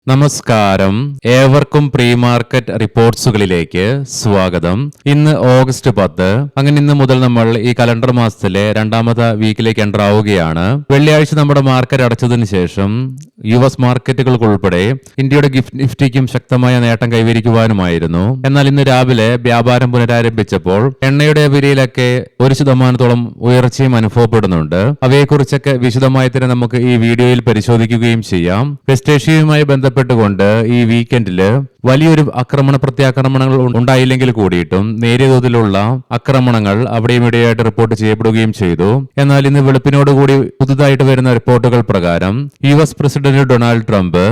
നമസ്കാരം, ഏവർക്കും pre market റിപ്പോർട്ട്സുകളിലേക്ക് സ്വാഗതം. ഇന്ന് ഓഗസ്റ്റ് 10. അങ്ങനെ ഇന്ന് മുതൽ നമ്മൾ ഈ കലണ്ടർ മാസത്തിലെ രണ്ടാമത്തെ വീക്കിലേക്ക് എൻ്റർ ആവുകയാണ്. വെള്ളിയാഴ്ച നമ്മുടെ മാർക്കറ്റ് അടച്ചതിന് ശേഷം US മാർക്കറ്റുകൾക്കുൾപ്പെടെ ഇന്ത്യയുടെ നിഫ്റ്റിക്കും ശക്തമായ നേട്ടം കൈവരിക്കുവാനുമായിരുന്നു. എന്നാൽ ഇന്ന് രാവിലെ വ്യാപാരം പുനരാരംഭിച്ചപ്പോൾ എണ്ണയുടെ വിലയിലൊക്കെ 1% ഉയർച്ചയും അനുഭവപ്പെടുന്നുണ്ട്. അവയെക്കുറിച്ചൊക്കെ വിശദമായി തന്നെ നമുക്ക് ഈ വീഡിയോയിൽ പരിശോധിക്കുകയും ചെയ്യാം. വെസ്റ്റ് ഏഷ്യയുമായി ബന്ധപ്പെട്ടുകൊണ്ട് ഈ വീക്കെൻഡില് വലിയൊരു പ്രത്യാക്രമണങ്ങൾ ഉണ്ടായില്ലെങ്കിൽ കൂടിയിട്ടും നേരിയ തോതിലുള്ള ആക്രമണങ്ങൾ അവിടെയും ഇവിടെയായിട്ട് റിപ്പോർട്ട് ചെയ്യപ്പെടുകയും ചെയ്തു. എന്നാൽ ഇന്ന് വെളുപ്പിനോടുകൂടി പുതുതായിട്ട് വരുന്ന റിപ്പോർട്ടുകൾ പ്രകാരം US president Donald Trump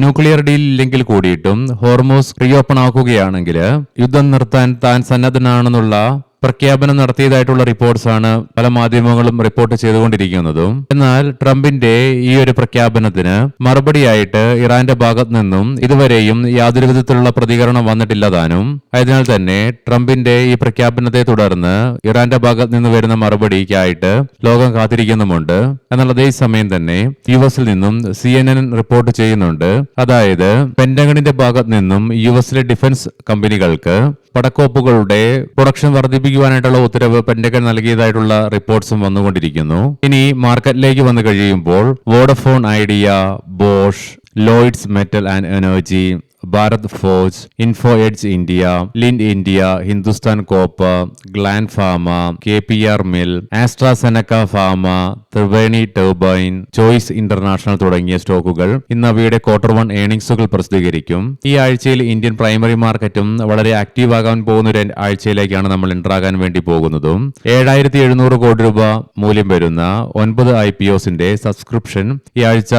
nuclear deal ഇല്ലെങ്കിൽ കൂടിയിട്ടും ഹോർമൂസ് റീഓപ്പൺ ആക്കുകയാണെങ്കിൽ യുദ്ധം നിർത്താൻ താൻ സന്നദ്ധനാണെന്നുള്ള പ്രഖ്യാപനം നടത്തിയതായിട്ടുള്ള റിപ്പോർട്ട്സ് ആണ് പല മാധ്യമങ്ങളും റിപ്പോർട്ട് ചെയ്തുകൊണ്ടിരിക്കുന്നതും. എന്നാൽ ട്രംപിന്റെ ഈ ഒരു പ്രഖ്യാപനത്തിന് മറുപടിയായിട്ട് ഇറാന്റെ ഭാഗത്ത് നിന്നും ഇതുവരെയും യാതൊരു വിധത്തിലുള്ള പ്രതികരണം വന്നിട്ടില്ല താനും. അതിനാൽ തന്നെ ട്രംപിന്റെ ഈ പ്രഖ്യാപനത്തെ തുടർന്ന് ഇറാന്റെ ഭാഗത്ത് നിന്ന് വരുന്ന മറുപടിക്കായിട്ട് ലോകം കാത്തിരിക്കുന്നുമുണ്ട്. എന്നാൽ അതേസമയം തന്നെ US നിന്നും CNN റിപ്പോർട്ട് ചെയ്യുന്നുണ്ട്. അതായത് പെന്റഗണിന്റെ ഭാഗത്ത് നിന്നും US ഡിഫൻസ് കമ്പനികൾക്ക് പടക്കോപ്പുകളുടെ പ്രൊഡക്ഷൻ വർദ്ധിപ്പിക്കുവാനായിട്ടുള്ള ഉത്തരവ് പെന്റഗൺ നൽകിയതായിട്ടുള്ള റിപ്പോർട്ട്സും വന്നുകൊണ്ടിരിക്കുന്നു. ഇനി മാർക്കറ്റിലേക്ക് വന്നു കഴിയുമ്പോൾ Vodafone idea, Bosch, Lloyds metal and energy, Bharat forge, info edge India, Lindt India, Hindustan copper, Glan pharma, KPR mill, AstraZeneca pharma, Triveni turbine, choice international തുടങ്ങിയ സ്റ്റോക്കുകൾ ഇന്ന് അവയുടെ Q1 ഏർണിംഗ്സുകൾ പ്രസിദ്ധീകരിക്കും. ഈ ആഴ്ചയിൽ ഇന്ത്യൻ പ്രൈമറി മാർക്കറ്റും വളരെ ആക്റ്റീവ് ആകാൻ പോകുന്ന ഒരു ആഴ്ചയിലേക്കാണ് നമ്മൾ എൻ്ററാകാൻ വേണ്ടി പോകുന്നതും. 7,700 കോടി രൂപ മൂല്യം വരുന്ന 9 IPOസിന്റെ സബ്സ്ക്രിപ്ഷൻ ഈ ആഴ്ച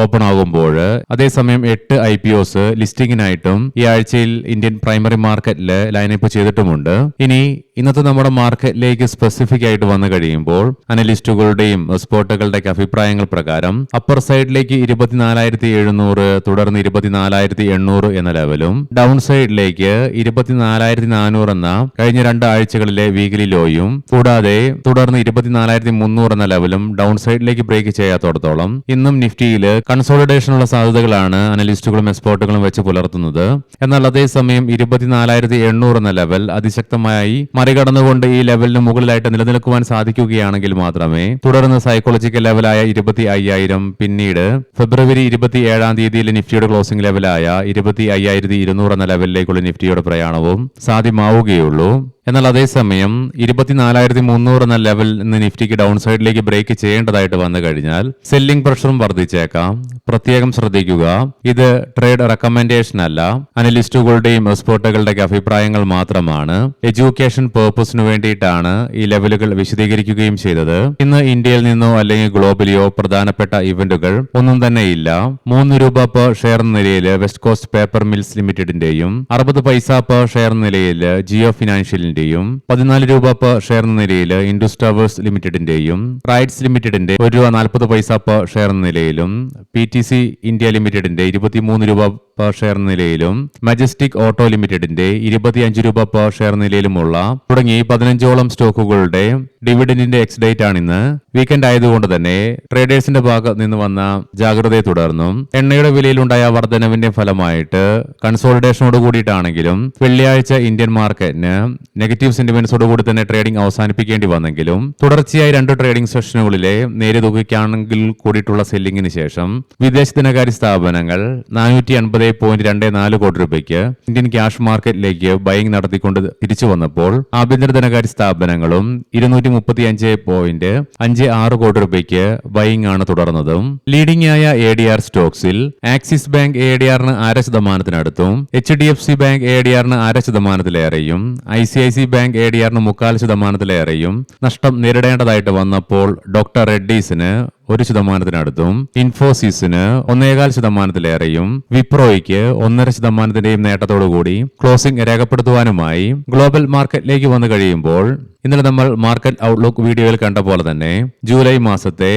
ഓപ്പൺ ആകുമ്പോൾ അതേസമയം 8 IPOs ലിസ്റ്റിംഗിനായിട്ടും ഈ ആഴ്ചയിൽ ഇന്ത്യൻ പ്രൈമറി മാർക്കറ്റിൽ ലൈനപ്പ് ചെയ്തിട്ടുമുണ്ട്. ഇനി ഇന്നത്തെ നമ്മുടെ മാർക്കറ്റിലേക്ക് സ്പെസിഫിക് ആയിട്ട് വന്നു കഴിയുമ്പോൾ അനലിസ്റ്റുകളുടെയും എക്സ്പേർട്ടുകളുടെയൊക്കെ അഭിപ്രായങ്ങൾ പ്രകാരം അപ്പർ സൈഡിലേക്ക് 24,700 തുടർന്ന് 24,800 എന്ന ലെവലും ഡൗൺ സൈഡിലേക്ക് 24,400 എന്ന കഴിഞ്ഞ 2 ആഴ്ചകളിലെ വീക്കിലി ലോയും കൂടാതെ തുടർന്ന് 24,300 എന്ന ലെവലും ഡൗൺ സൈഡിലേക്ക് ബ്രേക്ക് ചെയ്യാത്തോടത്തോളം ഇന്നും നിഫ്റ്റിയിൽ കൺസോളിഡേഷനുള്ള സാധ്യതകളാണ് അനലിസ്റ്റുകളും എക്സ്പേർട്ടുകളും വെച്ച് പുലർത്തുന്നത്. എന്നാൽ അതേസമയം 24,800 എന്ന ലെവൽ അതിശക്തമായി മറികടന്നുകൊണ്ട് ഈ ലെവലിന് മുകളിലായിട്ട് നിലനിൽക്കുവാൻ സാധിക്കുകയാണെങ്കിൽ മാത്രമേ തുടർന്ന് സൈക്കോളജിക്കൽ ലെവലായ 25,000 പിന്നീട് ഫെബ്രുവരി 27-ാം തീയതിയിലെ നിഫ്റ്റിയുടെ ക്ലോസിംഗ് ലെവലായ 25,200 എന്ന ലെവലിലേക്കുള്ള നിഫ്റ്റിയുടെ പ്രയാണവും സാധ്യമാവുകയുള്ളൂ. എന്നാൽ അതേസമയം 24,300 എന്ന ലെവൽ നിന്ന് നിഫ്റ്റിക്ക് ഡൗൺ സൈഡിലേക്ക് ബ്രേക്ക് ചെയ്യേണ്ടതായിട്ട് വന്നു കഴിഞ്ഞാൽ സെല്ലിംഗ് പ്രഷറും വർദ്ധിച്ചേക്കാം. പ്രത്യേകം ശ്രദ്ധിക്കുക, ഇത് ട്രേഡ് റെക്കമെൻഡേഷൻ അല്ല, അനലിസ്റ്റുകളുടെയും എക്സ്പേർട്ടുകളുടെയൊക്കെ അഭിപ്രായങ്ങൾ മാത്രമാണ്. എഡ്യൂക്കേഷൻ പേർപ്പസിന് വേണ്ടിയിട്ടാണ് ഈ ലെവലുകൾ വിശദീകരിക്കുകയും ചെയ്തത്. ഇന്ന് ഇന്ത്യയിൽ നിന്നോ അല്ലെങ്കിൽ ഗ്ലോബലിയോ പ്രധാനപ്പെട്ട ഇവന്റുകൾ ഒന്നും തന്നെ ഇല്ല. 3 രൂപ പെർ ഷെയർ നിലയിൽ വെസ്റ്റ് കോസ്റ്റ് പേപ്പർ മിൽസ് ലിമിറ്റഡിന്റെയും 60 പൈസ പെർ ഷെയർ നിലയിൽ ജിയോ ഫിനാൻഷ്യൽ 14 രൂപ പെർ ഷെയർ നിലയിൽ ഇൻഡസ് ടവേഴ്സ് ലിമിറ്റഡിന്റെയും റൈറ്റ്സ് ലിമിറ്റഡിന്റെ 1 രൂപ 40 പൈസ പെർ ഷെയർ നിലയിലും PTC ഇന്ത്യ ലിമിറ്റഡിന്റെ 23 രൂപ പെർ ഷെയർ നിലയിലും മജസ്റ്റിക് ഓട്ടോ ലിമിറ്റഡിന്റെ 25 രൂപ പെർ ഷെയർ നിലയിലുമുള്ള തുടങ്ങി 15ഓളം സ്റ്റോക്കുകളുടെ ഡിവിഡന്റിന്റെ എക്സ് ഡേറ്റ് ആണിന്ന്. വീക്കെൻഡ് ആയതുകൊണ്ട് തന്നെ ട്രേഡേഴ്സിന്റെ ഭാഗത്ത് നിന്ന് വന്ന ജാഗ്രതയെ തുടർന്നും എണ്ണയുടെ വിലയിലുണ്ടായ വർധനവിന്റെ ഫലമായിട്ട് കൺസോളിഡേഷനോട് കൂടിയിട്ടാണെങ്കിലും വെള്ളിയാഴ്ച ഇന്ത്യൻ മാർക്കറ്റിന് നെഗറ്റീവ് സെന്റിമെന്റ്സോടുകൂടി തന്നെ ട്രേഡിംഗ് അവസാനിപ്പിക്കേണ്ടി വന്നെങ്കിലും തുടർച്ചയായി 2 ട്രേഡിംഗ് സെഷനുകളിലെ നേരിയ തുകയ്ക്കാണെങ്കിൽ കൂടിയിട്ടുള്ള സെല്ലിംഗിന് ശേഷം വിദേശ ധനകാര്യ സ്ഥാപനങ്ങൾ 480.24 കോടി രൂപയ്ക്ക് ഇന്ത്യൻ ക്യാഷ് മാർക്കറ്റിലേക്ക് ബൈങ് നടത്തിക്കൊണ്ട് തിരിച്ചു വന്നപ്പോൾ ആഭ്യന്തര ധനകാര്യ സ്ഥാപനങ്ങളും 235.56 കോടി രൂപയ്ക്ക് ബൈങ് ആണ് തുടർന്നതും. ലീഡിംഗ് ആയ ADR സ്റ്റോക്സിൽ ആക്സിസ് ബാങ്ക് ADRന് 0.5%, HDFC ബാങ്ക് ADRന് 0.5%, ICICI ബാങ്ക് ADRന് 0.25%, നഷ്ടം നേരിടേണ്ടതായിട്ട് വന്നപ്പോൾ ഡോക്ടർ റെഡ്ഡീസിന് 1% ഇൻഫോസിസിന് 1.25%, വിപ്രോയ്ക്ക് 1.5% നേട്ടത്തോടുകൂടി ക്ലോസിംഗ് രേഖപ്പെടുത്തുവാനുമായി ഗ്ലോബൽ മാർക്കറ്റിലേക്ക് വന്നു കഴിയുമ്പോൾ ഇന്നലെ നമ്മൾ മാർക്കറ്റ് ഔട്ട്ലുക്ക് വീഡിയോയിൽ കണ്ട പോലെ തന്നെ ജൂലൈ മാസത്തെ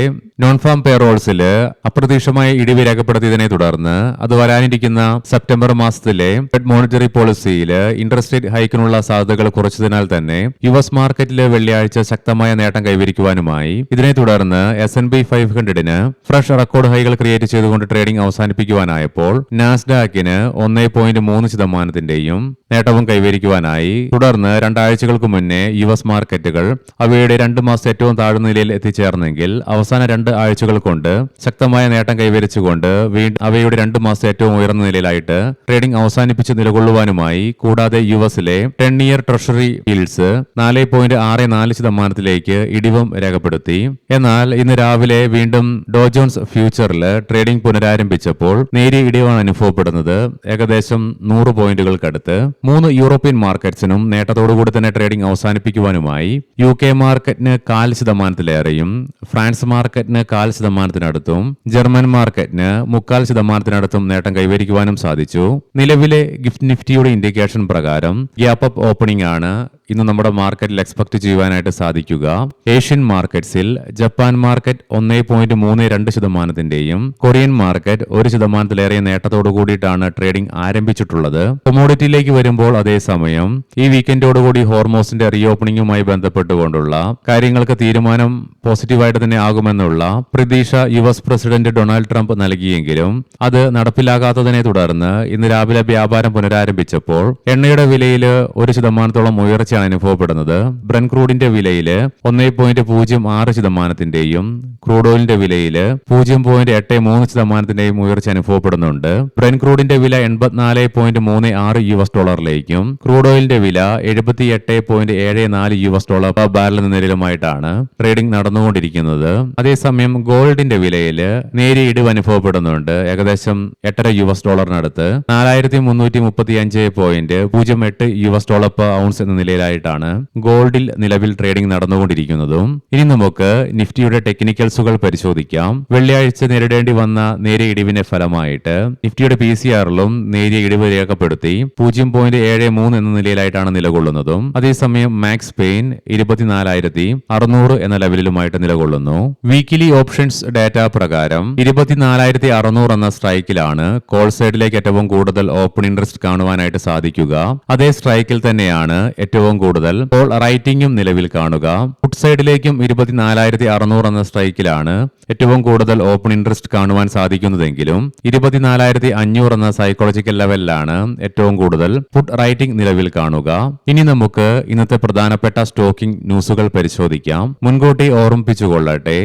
നോൺ ഫാം പേറോൾസിൽ അപ്രതീക്ഷിതമായ ഇടിവ് രേഖപ്പെടുത്തിയതിനെ തുടർന്ന് അത് വരാനിരിക്കുന്ന സെപ്റ്റംബർ മാസത്തിലെ ഫെഡ് മോണിറ്ററി പോളിസിയിൽ ഇൻട്രസ്റ്റ് റേറ്റ് ഹൈക്കിനുള്ള സാധ്യതകൾ കുറച്ചതിനാൽ തന്നെ യുഎസ് മാർക്കറ്റിൽ വെള്ളിയാഴ്ച ശക്തമായ നേട്ടം കൈവരിക്കുവാനുമായി ഇതിനെ തുടർന്ന് S&P 500 ഫ്രഷ് റെക്കോർഡ് ഹൈകൾ ക്രിയേറ്റ് ചെയ്തുകൊണ്ട് ട്രേഡിംഗ് അവസാനിപ്പിക്കുവാനായപ്പോൾ നാസ്ഡാക്കിന് 1.3% നേട്ടവും കൈവരിക്കുവാനായി. തുടർന്ന് രണ്ടാഴ്ചകൾക്ക് മുന്നേ യുഎസ് മാർക്കറ്റുകൾ അവയുടെ 2 മാസത്തെ ഏറ്റവും താഴ്ന്ന നിലയിൽ എത്തിച്ചേർന്നെങ്കിൽ അവസാന 2 ആഴ്ചകൾ കൊണ്ട് ശക്തമായ നേട്ടം കൈവരിച്ചുകൊണ്ട് വീണ്ടും അവയുടെ 2 മാസത്തെ ഏറ്റവും ഉയർന്ന നിലയിലായിട്ട് ട്രേഡിംഗ് അവസാനിപ്പിച്ച് നിലകൊള്ളുവാനുമായി. കൂടാതെ യുഎസിലെ 10-year ട്രഷറി yields 4.64% ഇടിവും രേഖപ്പെടുത്തി. എന്നാൽ ഇന്ന് രാവിലെ വീണ്ടും ഡോ ജോൺസ് ഫ്യൂച്ചറിൽ ട്രേഡിംഗ് പുനരാരംഭിച്ചപ്പോൾ നേരിയ ഇടിവാണ് അനുഭവപ്പെടുന്നത്, ഏകദേശം 100 പോയിന്റുകൾക്കടുത്ത്. 3 യൂറോപ്യൻ മാർക്കറ്റ്സിനും നേട്ടത്തോടുകൂടി തന്നെ ട്രേഡിംഗ് അവസാനിപ്പിക്കുവാനുമായി. UK മാർക്കറ്റിന് 0.25%, ഫ്രാൻസ് മാർക്കറ്റിന് 0.25%, ജർമ്മൻ മാർക്കറ്റിന് 0.25% നേട്ടം കൈവരിക്കുവാനും സാധിച്ചു. നിലവിലെ ഗിഫ്റ്റ് നിഫ്റ്റിയുടെ ഇൻഡിക്കേഷൻ പ്രകാരം ഗ്യാപ്പ് അപ്പ് ഓപ്പണിംഗ് ആണ് ഇന്ന് നമ്മുടെ മാർക്കറ്റിൽ എക്സ്പെക്ട് ചെയ്യുവാനായിട്ട് സാധിക്കുക. ഏഷ്യൻ മാർക്കറ്റ്സിൽ ജപ്പാൻ മാർക്കറ്റ് 1.32%, കൊറിയൻ മാർക്കറ്റ് 1% നേട്ടത്തോടു കൂടിയിട്ടാണ് ട്രേഡിംഗ് ആരംഭിച്ചിട്ടുള്ളത്. കൊമോഡിറ്റിയിലേക്ക് വരുമ്പോൾ അതേസമയം ഈ വീക്കെൻഡോടുകൂടി ഹോർമോസിന്റെ റീഓപ്പണിംഗുമായി ബന്ധപ്പെട്ടുകൊണ്ടുള്ള കാര്യങ്ങൾക്ക് തീരുമാനം പോസിറ്റീവായിട്ട് തന്നെ ആകുമെന്നുള്ള പ്രതീക്ഷ യുഎസ് പ്രസിഡന്റ് ഡൊണാൾഡ് ട്രംപ് നൽകിയെങ്കിലും അത് നടപ്പിലാകാത്തതിനെ തുടർന്ന് ഇന്ന് രാവിലെ വ്യാപാരം പുനരാരംഭിച്ചപ്പോൾ എണ്ണയുടെ വിലയിൽ 1% ഉയർച്ചയാണ് അനുഭവപ്പെടുന്നത്. ബ്രന്റ് ക്രൂഡിന്റെ വിലയിൽ 1.06%, ക്രൂഡ് ഓയിലിന്റെ വിലയിൽ 0.83% ഉയർച്ച അനുഭവപ്പെടുന്നുണ്ട്. ബ്രന്റ് ക്രൂഡിന്റെ വില $84.36 ക്രൂഡ് ഓയിലിന്റെ വില $78.74 പെർ ബാരൽ എന്ന നിലയിലുമായിട്ടാണ് ട്രേഡിംഗ് നടന്നുകൊണ്ടിരിക്കുന്നത്. അതേസമയം ഗോൾഡിന്റെ വിലയിൽ നേരിയ ഇടിവ് അനുഭവപ്പെടുന്നുണ്ട്, ഏകദേശം $8.5 $4,335.08 പെർ ഔൺസ് എന്ന നിലയിലായിട്ടാണ് ഗോൾഡിൽ നിലവിൽ ട്രേഡിംഗ് നടന്നുകൊണ്ടിരിക്കുന്നതും. ഇനി നമുക്ക് നിഫ്റ്റിയുടെ ടെക്നിക്കൽസുകൾ പരിശോധിക്കാം. വെള്ളിയാഴ്ച നേരിടേണ്ടി വന്ന നേരിയ ഇടിവിന്റെ ഫലമായിട്ട് നിഫ്റ്റിയുടെ PCRലും നേരിയ ഇടിവ് രേഖപ്പെടുത്തി 0.73 എന്ന നിലയിലായിട്ടാണ് നിലകൊള്ളുന്നതും. അതേസമയം മാക്സ് പെയിൻ 24,600 എന്ന ലെവലിലുമായിട്ട് നിലകൊള്ളുന്നു. വീക്കിലി ഓപ്ഷൻസ് ഡാറ്റ പ്രകാരം 24,600 എന്ന സ്ട്രൈക്കിലാണ് കോൾ സൈഡിലേക്ക് ഏറ്റവും കൂടുതൽ ഓപ്പൺ ഇൻട്രസ്റ്റ് കാണുവാനായിട്ട് സാധിക്കുക. അതേ സ്ട്രൈക്കിൽ തന്നെയാണ് ഏറ്റവും കൂടുതൽ കോൾ റൈറ്റിംഗും നിലവിൽ കാണുക. പുട്ട് സൈഡിലേക്കും 24,600 എന്ന സ്ട്രൈക്കിലാണ് ഏറ്റവും കൂടുതൽ ഓപ്പൺ ഇൻട്രസ്റ്റ് കാണുവാൻ സാധിക്കുന്നതെങ്കിലും 24,500 എന്ന സൈക്കോളജിക്കൽ ലെവലിലാണ് ഏറ്റവും കൂടുതൽ പുട്ട് റൈറ്റിംഗ് നിലവിൽ കാണുക. ഇനി നമുക്ക് ഇന്നത്തെ പ്രധാനപ്പെട്ട സ്റ്റോക്കിംഗ് ന്യൂസുകൾ പരിശോധിക്കാം. മുൻകൂട്ടി ഓർമ്മിപ്പിച്ചുകൊള്ളട്ടെ,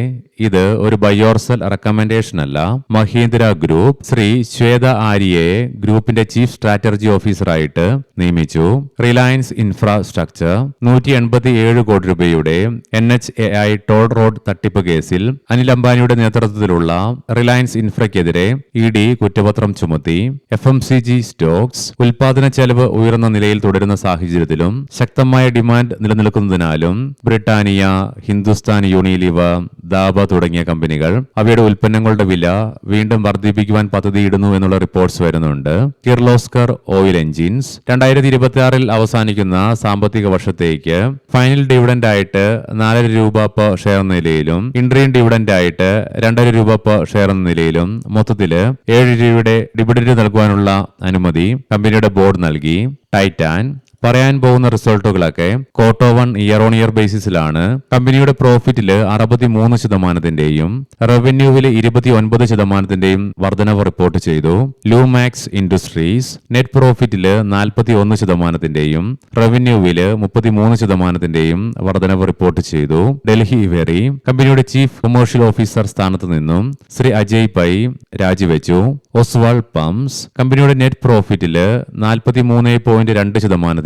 ഇത് ഒരു ബൈ ഓർ സെൽ റെക്കമെൻഡേഷൻ അല്ല. മഹീന്ദ്ര ഗ്രൂപ്പ് ശ്രീ ശ്വേത ആര്യയെ ഗ്രൂപ്പിന്റെ ചീഫ് സ്ട്രാറ്റജി ഓഫീസറായിട്ട് നിയമിച്ചു. റിലയൻസ് ഇൻഫ്രാസ്ട്രക്ചർ 187 കോടി രൂപയുടെ NHAI ടോൾ റോഡ് തട്ടിപ്പ് കേസിൽ അനിൽ അംബാനിയുടെ നേതൃത്വത്തിലുള്ള റിലയൻസ് ഇൻഫ്രയ്ക്കെതിരെ ED കുറ്റപത്രം ചുമത്തി. FMCG സ്റ്റോക്സ് ഉൽപാദന ചെലവ് ഉയർന്ന നിലയിൽ തുടരുന്ന സാഹചര്യത്തിലും ശക്തമായ ഡിമാൻഡ് നിലനിൽക്കുന്നതിനാലും ബ്രിട്ടാനിയ, ഹിന്ദുസ്ഥാൻ യൂണിലിവർ, ദാബ തുടങ്ങിയ കമ്പനികൾ അവയുടെ ഉൽപ്പന്നങ്ങളുടെ വില വീണ്ടും വർദ്ധിപ്പിക്കുവാൻ പദ്ധതിയിടുന്നു എന്നുള്ള റിപ്പോർട്ട്സ് വരുന്നുണ്ട്. കിർലോസ്കർ ഓയിൽ എഞ്ചിൻസ് 2026 അവസാനിക്കുന്ന സാമ്പത്തിക വർഷത്തേക്ക് ഫൈനൽ ഡിവിഡന്റ് ആയിട്ട് 4 രൂപ പെർ ഷെയർ എന്ന നിലയിലും ഇൻട്രീം ഡിവിഡന്റ് ആയിട്ട് 2 രൂപ പെർ ഷെയർ എന്ന നിലയിലും മൊത്തത്തില് 7 രൂപയുടെ ഡിവിഡന്റ് നൽകുവാനുള്ള അനുമതി കമ്പനിയുടെ ബോർഡ് നൽകി. ടൈറ്റാൻ പറയാൻ പോകുന്ന റിസൾട്ടുകളൊക്കെ ക്വാർട്ടർ 1 ഇയർ ഓൺ ഇയർ ബേസിസിലാണ്. കമ്പനിയുടെ പ്രോഫിറ്റില് 63%, റവന്യൂവില് 29% വർധനവ് റിപ്പോർട്ട് ചെയ്തു. ലൂമാക്സ് ഇൻഡസ്ട്രീസ് നെറ്റ് പ്രോഫിറ്റില് 41%, റവന്യൂവില് 33% വർധനവ് റിപ്പോർട്ട് ചെയ്തു. ഡൽഹി വെറി കമ്പനിയുടെ ചീഫ് കൊമേഴ്ഷ്യൽ ഓഫീസർ സ്ഥാനത്ത് നിന്നും ശ്രീ അജയ് പൈ രാജിവെച്ചു. ഒസ്വാൾ പംപ്സ് കമ്പനിയുടെ നെറ്റ് പ്രോഫിറ്റില് 43.2%,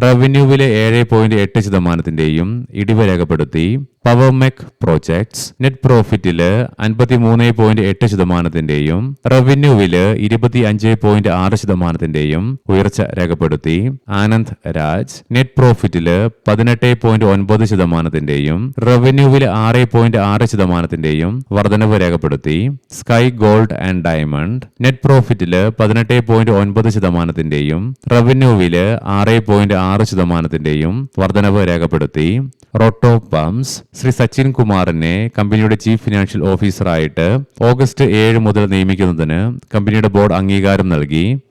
റവന്യൂവിലെ 7.8% ഇടിവ് രേഖപ്പെടുത്തി. പവർമെക് പ്രോജക്ട്സ് നെറ്റ് പ്രോഫിറ്റില് 53.8%, റവന്യൂവില് 25.6% ഉയർച്ച രേഖപ്പെടുത്തി. ആനന്ദ് രാജ് നെറ്റ് പ്രോഫിറ്റില് 18.9%, റവന്യൂവില് 6.6% വർധനവ് രേഖപ്പെടുത്തി. Sky Gold and Diamond net പ്രോഫിറ്റില് 18.9%, റവന്യൂവില് 6.6% വർധനവ് രേഖപ്പെടുത്തി. റോട്ടോ പമ്പ്സ് ശ്രീ സച്ചിൻ കുമാറിനെ കമ്പനിയുടെ ചീഫ് ഫിനാൻഷ്യൽ ഓഫീസറായിട്ട് ഓഗസ്റ്റ് 7 മുതൽ നിയമിക്കുന്നതിന് കമ്പനിയുടെ ബോർഡ് അംഗീകാരം നൽകി.